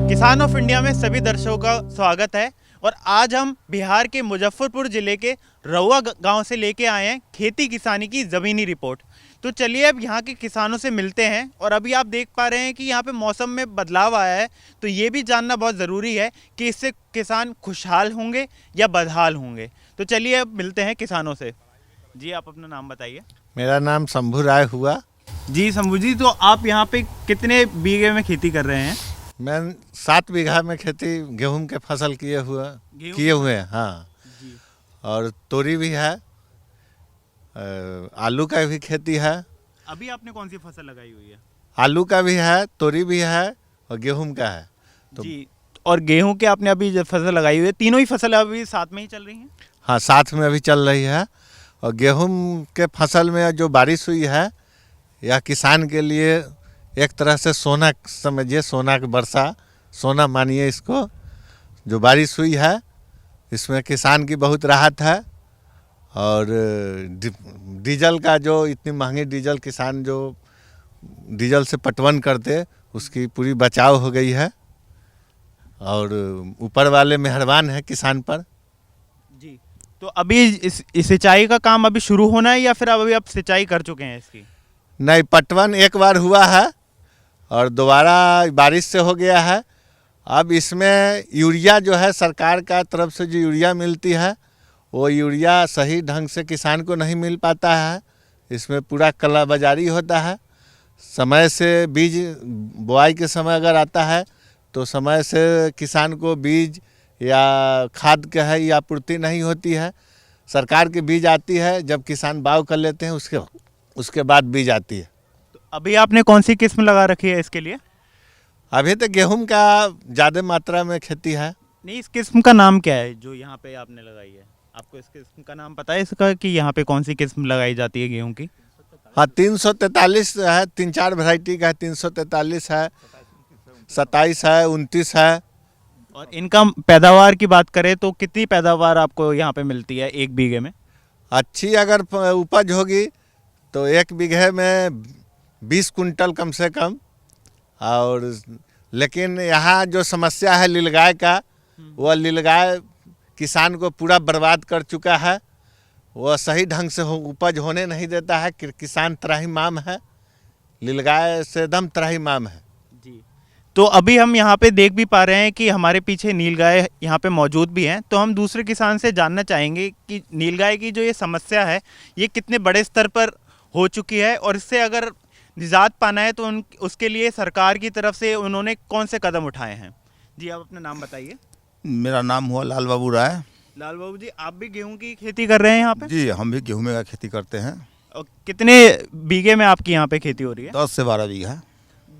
किसान of India में सभी दर्शकों का स्वागत है। और आज हम बिहार के मुजफ्फरपुर ज़िले के रहुआ गांव से लेके आए हैं खेती किसानी की ज़मीनी रिपोर्ट। तो चलिए अब यहाँ के किसानों से मिलते हैं। और अभी आप देख पा रहे हैं कि यहाँ पे मौसम में बदलाव आया है, तो ये भी जानना बहुत ज़रूरी है कि इससे किसान खुशहाल होंगे या बदहाल होंगे। तो चलिए अब मिलते हैं किसानों से। जी, आप अपना नाम बताइए। मेरा नाम शंभू राय हुआ। जी शंभू जी, तो आप यहाँ पे कितने बीघे में खेती कर रहे हैं? मैं 7 बीघा में खेती गेहूं के फसल किए हुए हैं। हाँ जी। और तोरी भी है, आलू का भी खेती है। अभी आपने कौन सी फसल लगाई हुई है? आलू का भी है, तोरी भी है और गेहूं का है। तो जी, और गेहूं के आपने अभी जो फसल लगाई हुई है, तीनों ही फसल अभी साथ में ही चल रही हैं? हाँ, साथ में अभी चल रही है। और गेहूं के फसल में जो बारिश हुई है, यह किसान के लिए एक तरह से सोना समझिए, सोना की वर्षा, सोना मानिए इसको। जो बारिश हुई है इसमें किसान की बहुत राहत है। और डीजल का जो इतनी महंगी डीजल, किसान जो डीजल से पटवन करते, उसकी पूरी बचाव हो गई है। और ऊपर वाले मेहरबान है किसान पर। जी, तो अभी इस सिंचाई का काम अभी शुरू होना है या फिर अभी आप सिंचाई कर चुके हैं इसकी? नहीं, पटवन एक बार हुआ है और दोबारा बारिश से हो गया है। अब इसमें यूरिया जो है, सरकार का तरफ से जो यूरिया मिलती है, वो यूरिया सही ढंग से किसान को नहीं मिल पाता है। इसमें पूरा कालाबाजारी होता है। समय से बीज बुआई के समय अगर आता है तो समय से किसान को बीज या खाद का है या आपूर्ति नहीं होती है। सरकार की बीज आती है जब किसान बाव कर लेते हैं, उसके बाद बीज आती है। तो अभी आपने कौन सी किस्म लगा रखी है इसके लिए? अभी तो गेहूं का ज़्यादा मात्रा में खेती है। नहीं, इस किस्म का नाम क्या है जो यहाँ पे आपने लगाई है? आपको इस किस्म का नाम पता है इसका, कि यहाँ पे कौन सी किस्म लगाई जाती है गेहूं की? हाँ, 343 है, 3-4 वैरायटी का है। 343 है, 27 है, 29 है। और इनका पैदावार की बात करें तो कितनी पैदावार आपको यहाँ पे मिलती है एक बीघे में? अच्छी अगर उपज होगी तो 1 बीघे में 20 कुंटल कम से कम। और लेकिन यहाँ जो समस्या है नीलगाय का, वह नीलगाय किसान को पूरा बर्बाद कर चुका है। वह सही ढंग से उपज होने नहीं देता है। किसान त्राहिमाम है, नीलगाय से एकदम त्राहिमाम है। जी, तो अभी हम यहाँ पे देख भी पा रहे हैं कि हमारे पीछे नीलगाय यहाँ पे मौजूद भी हैं। तो हम दूसरे किसान से जानना चाहेंगे कि नीलगाय की जो ये समस्या है, ये कितने बड़े स्तर पर हो चुकी है और इससे अगर निजात पाना है तो उसके लिए सरकार की तरफ से उन्होंने कौन से कदम उठाए हैं? जी, आप अपना नाम बताइए। मेरा नाम हुआ लाल बाबू राय। लाल बाबू जी, आप भी गेहूं की खेती कर रहे हैं यहाँ पे? जी, हम भी गेहूं का खेती करते हैं। और कितने बीघे में आपकी यहाँ पे खेती हो रही है? 10 से 12 बीघा।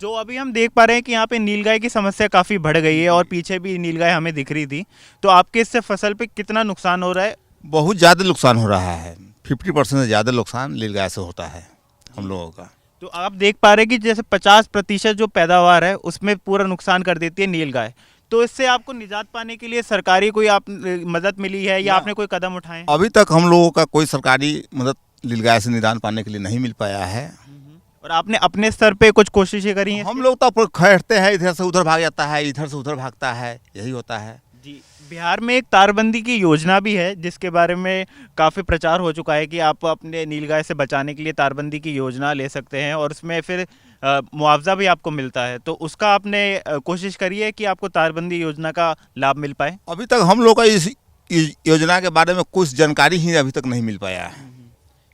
जो अभी हम देख पा रहे हैं कि यहाँ पे नीलगाय की समस्या काफ़ी बढ़ गई है और पीछे भी नीलगाय हमें दिख रही थी। तो आपके इससे फसल पे कितना नुकसान हो रहा है? बहुत ज़्यादा नुकसान हो रहा है। 50% से ज़्यादा नुकसान नीलगाय से होता है हम लोगों का। तो आप देख पा रहे हैं कि जैसे 50% जो पैदावार है उसमें पूरा नुकसान कर देती है नीलगाय। तो इससे आपको निजात पाने के लिए सरकारी कोई मदद मिली है या आपने कोई कदम उठाए हैं? अभी तक हम लोगों का कोई सरकारी मदद नीलगाय से निदान पाने के लिए नहीं मिल पाया है। और आपने अपने स्तर पे कुछ कोशिशें करी हैं? हम लोग तो खैरते हैं, इधर से उधर भाग जाता है, इधर से उधर भागता है, यही होता है। जी, बिहार में एक तारबंदी की योजना भी है जिसके बारे में काफ़ी प्रचार हो चुका है कि आप अपने नीलगाय से बचाने के लिए तारबंदी की योजना ले सकते हैं और उसमें फिर मुआवजा भी आपको मिलता है। तो उसका आपने कोशिश करी है कि आपको तारबंदी योजना का लाभ मिल पाए? अभी तक हम लोग का इस योजना के बारे में कुछ जानकारी ही अभी तक नहीं मिल पाया है।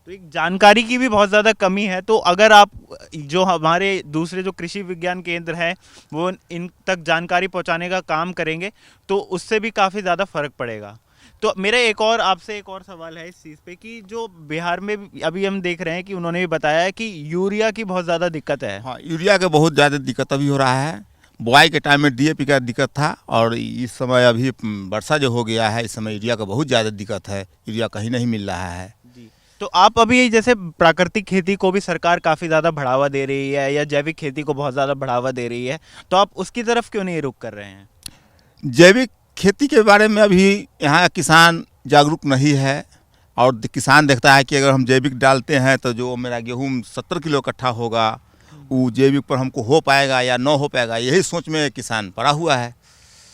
तो एक जानकारी की भी बहुत ज़्यादा कमी है। तो अगर आप जो हमारे दूसरे जो कृषि विज्ञान केंद्र हैं वो इन तक जानकारी पहुंचाने का काम करेंगे तो उससे भी काफ़ी ज़्यादा फर्क पड़ेगा। तो मेरा आपसे एक और सवाल है इस चीज़ पे कि जो बिहार में अभी हम देख रहे हैं कि उन्होंने भी बताया है कि यूरिया की बहुत ज़्यादा दिक्कत है। हाँ, यूरिया का बहुत ज़्यादा दिक्कत अभी हो रहा है। बुआई के टाइम में डीएपी का दिक्कत था और इस समय अभी वर्षा जो हो गया है, इस समय यूरिया का बहुत ज़्यादा दिक्कत है। यूरिया कहीं नहीं मिल रहा है। तो आप अभी जैसे प्राकृतिक खेती को भी सरकार काफ़ी ज़्यादा बढ़ावा दे रही है या जैविक खेती को बहुत ज़्यादा बढ़ावा दे रही है, तो आप उसकी तरफ क्यों नहीं रुख कर रहे हैं? जैविक खेती के बारे में अभी यहाँ किसान जागरूक नहीं है। और किसान देखता है कि अगर हम जैविक डालते हैं तो जो मेरा गेहूँ 70 किलो इकट्ठा होगा, वो जैविक पर हमको हो पाएगा या न हो पाएगा, यही सोच में किसान पड़ा हुआ है।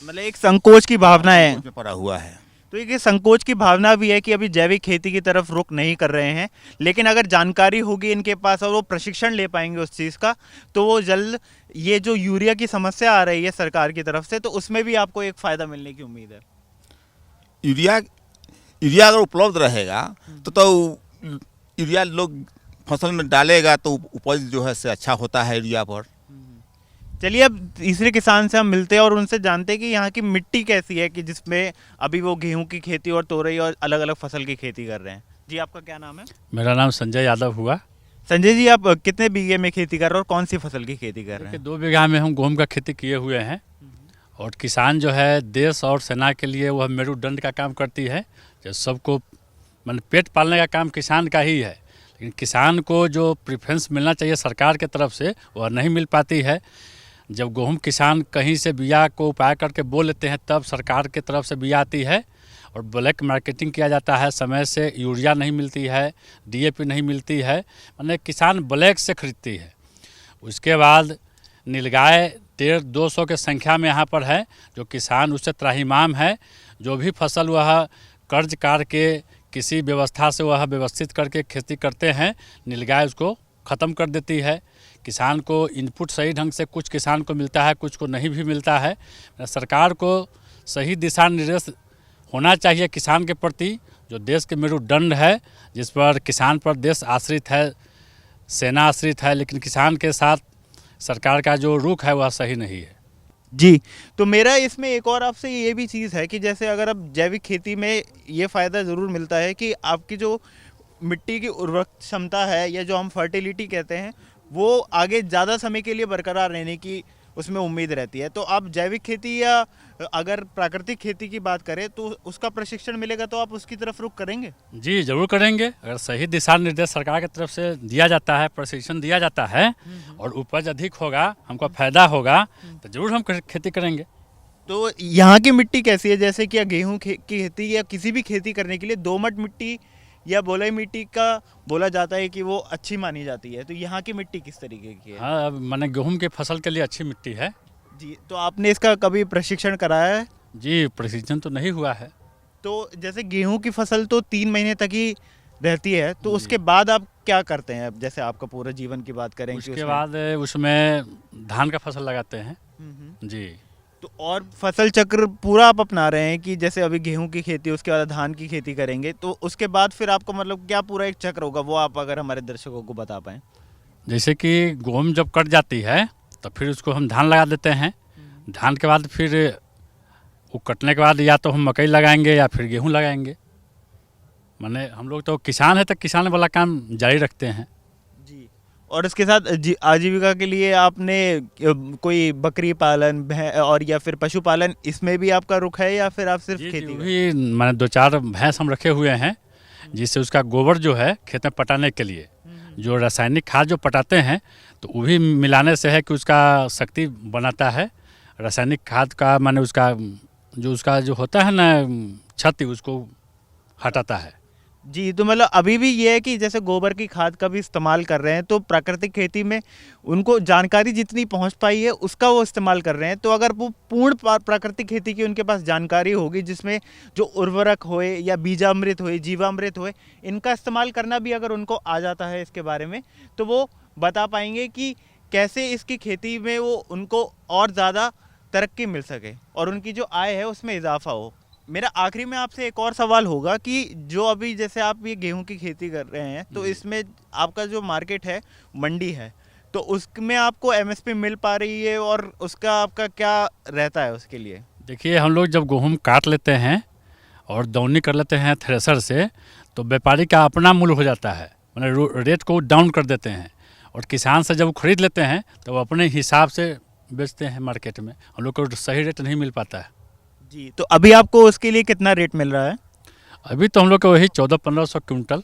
मतलब एक संकोच की भावना है। सोच में पड़ा हुआ है। तो एक संकोच की भावना भी है कि अभी जैविक खेती की तरफ रुख नहीं कर रहे हैं, लेकिन अगर जानकारी होगी इनके पास और वो प्रशिक्षण ले पाएंगे उस चीज़ का, तो वो जल्द ये जो यूरिया की समस्या आ रही है सरकार की तरफ से, तो उसमें भी आपको एक फ़ायदा मिलने की उम्मीद है। यूरिया अगर उपलब्ध रहेगा तो यूरिया लोग फसल में डालेगा तो उपज जो है से अच्छा होता है यूरिया पर। चलिए अब तीसरे किसान से हम मिलते हैं और उनसे जानते हैं कि यहाँ की मिट्टी कैसी है कि जिसमें अभी वो गेहूं की खेती और तोरई और अलग अलग फसल की खेती कर रहे हैं। जी, आपका क्या नाम है? मेरा नाम संजय यादव हुआ। संजय जी, आप कितने बीघे में खेती कर रहे हो और कौन सी फसल की खेती कर रहे हैं? 2 बीघा में हम गेहूं का खेती किए हुए हैं। और किसान जो है देश और सेना के लिए वह मेरुदंड का काम करती है। जो सबको मतलब पेट पालने का काम किसान का ही है, लेकिन किसान को जो प्रेफरेंस मिलना चाहिए सरकार के तरफ से वह नहीं मिल पाती है। जब गेहूं किसान कहीं से बिया को उपाय करके बोल लेते हैं तब सरकार के तरफ से बिया आती है और ब्लैक मार्केटिंग किया जाता है। समय से यूरिया नहीं मिलती है, डीएपी नहीं मिलती है, मतलब किसान ब्लैक से खरीदती है। उसके बाद नीलगाय 150-200 के संख्या में यहाँ पर है, जो किसान उससे त्राहिमाम है। जो भी फसल वह कर्ज काट के किसी व्यवस्था से वह व्यवस्थित करके खेती करते हैं, नीलगाय उसको ख़त्म कर देती है। किसान को इनपुट सही ढंग से कुछ किसान को मिलता है, कुछ को नहीं भी मिलता है। सरकार को सही दिशा निर्देश होना चाहिए किसान के प्रति, जो देश के मेरुदंड है, जिस पर किसान पर देश आश्रित है, सेना आश्रित है, लेकिन किसान के साथ सरकार का जो रुख है वह सही नहीं है। जी, तो मेरा इसमें एक और आपसे ये भी चीज़ है कि जैसे अगर अब जैविक खेती में ये फ़ायदा ज़रूर मिलता है कि आपकी जो मिट्टी की उर्वरक क्षमता है या जो हम फर्टिलिटी कहते हैं, वो आगे ज़्यादा समय के लिए बरकरार रहने की उसमें उम्मीद रहती है। तो आप जैविक खेती या अगर प्राकृतिक खेती की बात करें तो उसका प्रशिक्षण मिलेगा तो आप उसकी तरफ रुख करेंगे? जी ज़रूर करेंगे। अगर सही दिशा निर्देश सरकार की तरफ से दिया जाता है, प्रशिक्षण दिया जाता है और उपज अधिक होगा, हमको फ़ायदा होगा, तो ज़रूर हम खेती करेंगे। तो यहाँ की मिट्टी कैसी है? जैसे कि गेहूँ की खेती या किसी भी खेती करने के लिए दोमट मिट्टी या बलुई मिट्टी का बोला जाता है कि वो अच्छी मानी जाती है, तो यहाँ की मिट्टी किस तरीके की है? हाँ, मैंने गेहूं के फसल के लिए अच्छी मिट्टी है। जी, तो आपने इसका कभी प्रशिक्षण कराया है? जी, प्रशिक्षण तो नहीं हुआ है। तो जैसे गेहूं की फसल तो 3 महीने तक ही रहती है, तो उसके बाद आप क्या करते हैं? अब जैसे आपका पूरा जीवन की बात करें कि उसके बाद उसमें धान का फसल लगाते हैं। जी, तो और फसल चक्र पूरा आप अपना रहे हैं कि जैसे अभी गेहूं की खेती, उसके बाद धान की खेती करेंगे, तो उसके बाद फिर आपको मतलब क्या पूरा एक चक्र होगा, वो आप अगर हमारे दर्शकों को बता पाएँ। जैसे कि गेहूं जब कट जाती है तो फिर उसको हम धान लगा देते हैं। धान के बाद फिर वो कटने के बाद या तो हम मकई लगाएंगे या फिर गेहूं लगाएंगे। माने हम लोग तो किसान है तो किसान वाला काम जारी रखते हैं। जी, और इसके साथ आजीविका के लिए आपने कोई बकरी पालन और या फिर पशुपालन, इसमें भी आपका रुख है या फिर आप सिर्फ खेती? भी मैंने 2-4 भैंस हम रखे हुए हैं, जिससे उसका गोबर जो है खेत में पटाने के लिए, जो रासायनिक खाद जो पटाते हैं तो वो भी मिलाने से है कि उसका शक्ति बनाता है। रासायनिक खाद का माने उसका जो होता है ना क्षति, उसको हटाता है। जी, तो मतलब अभी भी ये है कि जैसे गोबर की खाद का भी इस्तेमाल कर रहे हैं, तो प्राकृतिक खेती में उनको जानकारी जितनी पहुंच पाई है उसका वो इस्तेमाल कर रहे हैं। तो अगर वो पूर्ण प्राकृतिक खेती की उनके पास जानकारी होगी, जिसमें जो उर्वरक होए या बीजामृत होए, जीवामृत होए, इनका इस्तेमाल करना भी अगर उनको आ जाता है इसके बारे में, तो वो बता पाएंगे कि कैसे इसकी खेती में वो उनको और ज़्यादा तरक्की मिल सके और उनकी जो आय है उसमें इजाफा हो। मेरा आखिरी में आपसे एक और सवाल होगा कि जो अभी जैसे आप ये गेहूं की खेती कर रहे हैं, तो इसमें आपका जो मार्केट है, मंडी है, तो उसमें आपको एमएसपी मिल पा रही है और उसका आपका क्या रहता है उसके लिए? देखिए, हम लोग जब गेहूँ काट लेते हैं और दौनी कर लेते हैं थ्रेसर से, तो व्यापारी का अपना मूल्य हो जाता है, मैंने रेट को डाउन कर देते हैं। और किसान से जब खरीद लेते हैं तो वो अपने हिसाब से बेचते हैं मार्केट में, हम लोग को सही रेट नहीं मिल पाता है। जी, तो अभी आपको उसके लिए कितना रेट मिल रहा है? अभी तो हम लोग को वही 1400-1500 क्विंटल।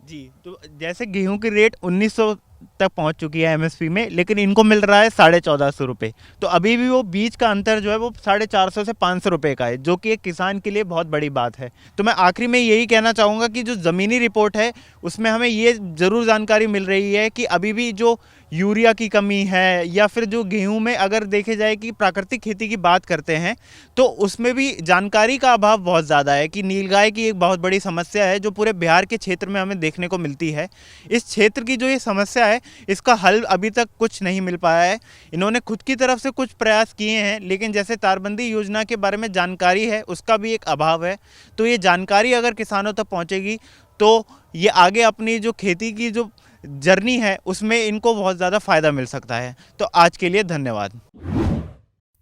जी, तो जैसे गेहूं की रेट 1900 तक पहुंच चुकी है एमएसपी में, लेकिन इनको मिल रहा है 1450 रुपये। तो अभी भी वो बीच का अंतर जो है वो 450 से 500 रुपये का है, जो कि एक किसान के लिए बहुत बड़ी बात है। तो मैं आखिरी में यही कहना चाहूँगा कि जो ज़मीनी रिपोर्ट है उसमें हमें ये ज़रूर जानकारी मिल रही है कि अभी भी जो यूरिया की कमी है, या फिर जो गेहूं में अगर देखे जाए कि प्राकृतिक खेती की बात करते हैं तो उसमें भी जानकारी का अभाव बहुत ज़्यादा है, कि नीलगाय की एक बहुत बड़ी समस्या है जो पूरे बिहार के क्षेत्र में हमें देखने को मिलती है। इस क्षेत्र की जो ये समस्या है इसका हल अभी तक कुछ नहीं मिल पाया है। इन्होंने खुद की तरफ से कुछ प्रयास किए हैं, लेकिन जैसे तारबंदी योजना के बारे में जानकारी है उसका भी एक अभाव है। तो ये जानकारी अगर किसानों तक पहुँचेगी तो ये आगे अपनी जो खेती की जो जर्नी है उसमें इनको बहुत ज़्यादा फायदा मिल सकता है। तो आज के लिए धन्यवाद।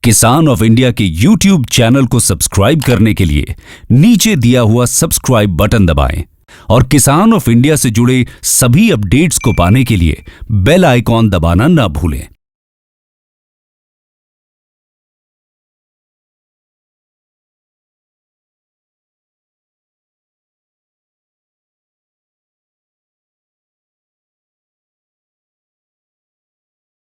किसान ऑफ इंडिया के YouTube चैनल को सब्सक्राइब करने के लिए नीचे दिया हुआ सब्सक्राइब बटन दबाएं और किसान ऑफ इंडिया से जुड़े सभी अपडेट्स को पाने के लिए बेल आइकॉन दबाना ना भूलें।